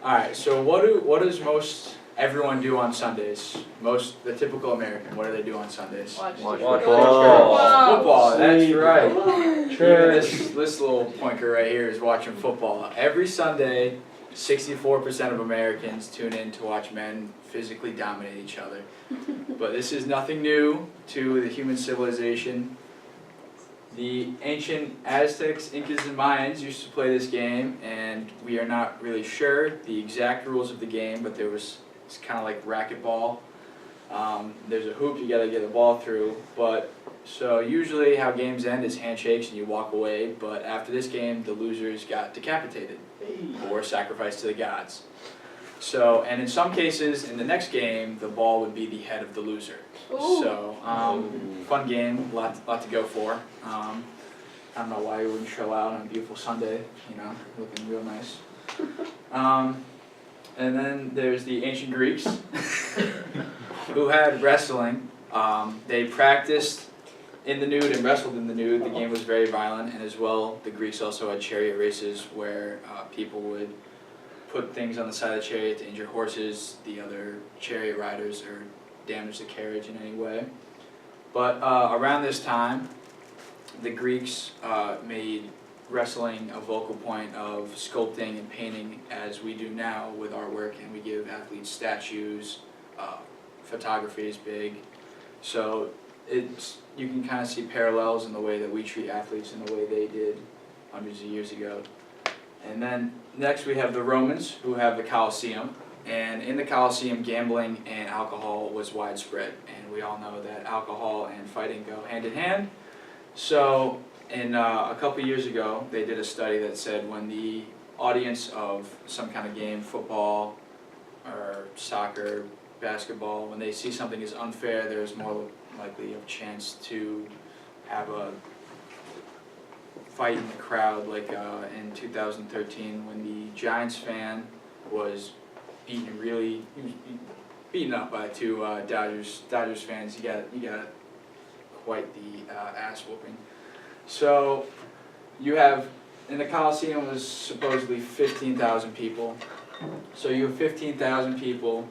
Alright, so what does most everyone do on Sundays? The typical American, what do they do on Sundays? Watch football. Football, that's right. Even Church. this little pointer right here is watching football. Every Sunday, 64% of Americans tune in to watch men physically dominate each other. But this is nothing new to the human civilization. The ancient Aztecs, Incas, and Mayans used to play this game, and we are not really sure the exact rules of the game, but it's kind of like racquetball. There's a hoop you got to get the ball through, but so usually how games end is handshakes and you walk away, but after this game the losers got decapitated or sacrificed to the gods. So, and in some cases in the next game the ball would be the head of the loser. Ooh. So, fun game, lot to go for. I don't know why you wouldn't show out on a beautiful Sunday, looking real nice. And then there's the ancient Greeks who had wrestling. They practiced in the nude and wrestled in the nude. The game was very violent, and as well, the Greeks also had chariot races where people would put things on the side of the chariot to injure horses, the other chariot riders, or damage the carriage in any way. But around this time, the Greeks made wrestling a vocal point of sculpting and painting as we do now with our work, and we give athletes statues. Photography is big, so you can kind of see parallels in the way that we treat athletes and the way they did hundreds of years ago. And then next we have the Romans, who have the Colosseum, and in the Colosseum gambling and alcohol was widespread, and we all know that alcohol and fighting go hand in hand. So a couple years ago they did a study that said when the audience of some kind of game, football or soccer, basketball, when they see something is unfair, there's more likely of a chance to have a fight in the crowd, like in 2013 when the Giants fan was beaten up by two Dodgers fans. He got quite the ass whooping. So you have, in the Coliseum was supposedly 15,000 people. So you have 15,000 people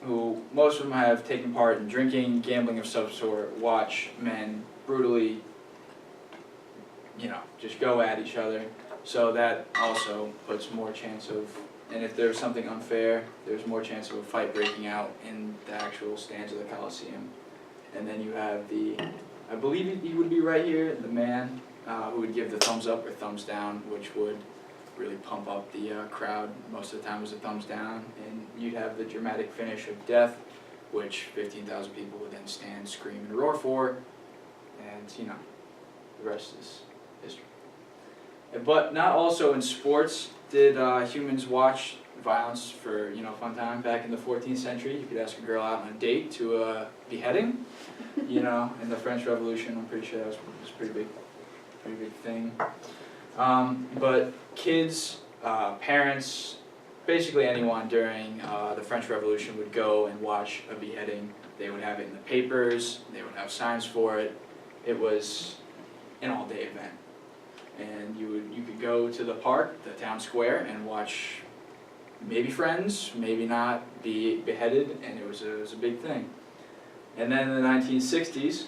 who most of them have taken part in drinking, gambling of some sort, watch men brutally, just go at each other. So that also puts more chance of, and if there's something unfair, there's more chance of a fight breaking out in the actual stands of the Coliseum. And then you have I believe he would be right here, the man who would give the thumbs up or thumbs down, which would really pump up the crowd. Most of the time it was a thumbs down, and you'd have the dramatic finish of death, which 15,000 people would then stand, scream, and roar for, and the rest is history. But not also in sports did humans watch violence for fun time. Back in the 14th century, you could ask a girl out on a date to a beheading. In the French Revolution, I'm pretty sure that was a pretty big thing. But kids, parents, basically anyone during the French Revolution would go and watch a beheading. They would have it in the papers, they would have signs for it. It was an all-day event. And you could go to the park, the town square, and watch maybe friends, maybe not, be beheaded, and it was a big thing. And then in the 1960s,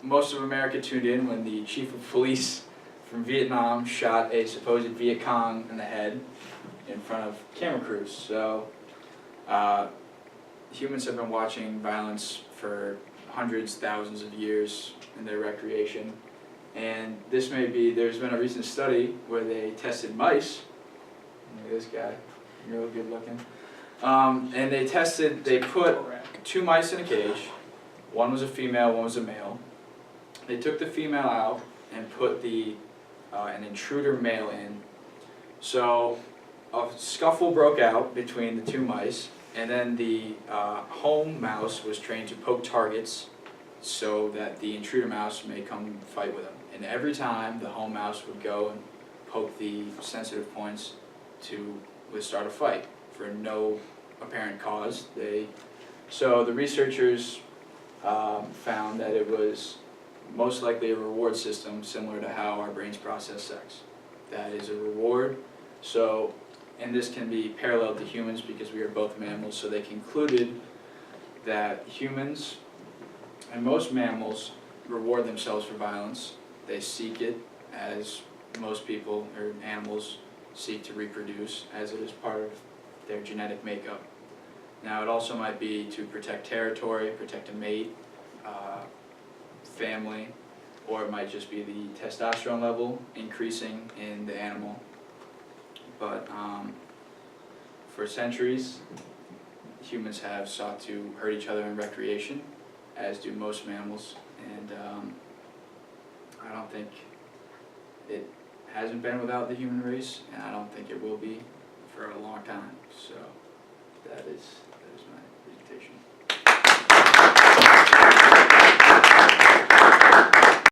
most of America tuned in when the chief of police from Vietnam shot a supposed Viet Cong in the head in front of camera crews. So humans have been watching violence for hundreds, thousands of years in their recreation. And there's been a recent study where they tested mice. Look at this guy, real good looking. And they put two mice in a cage. One was a female, one was a male. They took the female out and put an intruder male in. So a scuffle broke out between the two mice, and then the home mouse was trained to poke targets so that the intruder mouse may come fight with him. And every time the home mouse would go and poke the sensitive points would start a fight for no apparent cause. So the researchers found that it was most likely a reward system similar to how our brains process sex. That is a reward. So and this can be parallel to humans because we are both mammals, so they concluded that humans and most mammals reward themselves for violence. They seek it, as most people or animals seek to reproduce, as it is part of their genetic makeup. Now, it also might be to protect territory, protect a mate, family, or it might just be the testosterone level increasing in the animal. But for centuries, humans have sought to hurt each other in recreation, as do most mammals, and I don't think it hasn't been without the human race, and I don't think it will be for a long time. So that is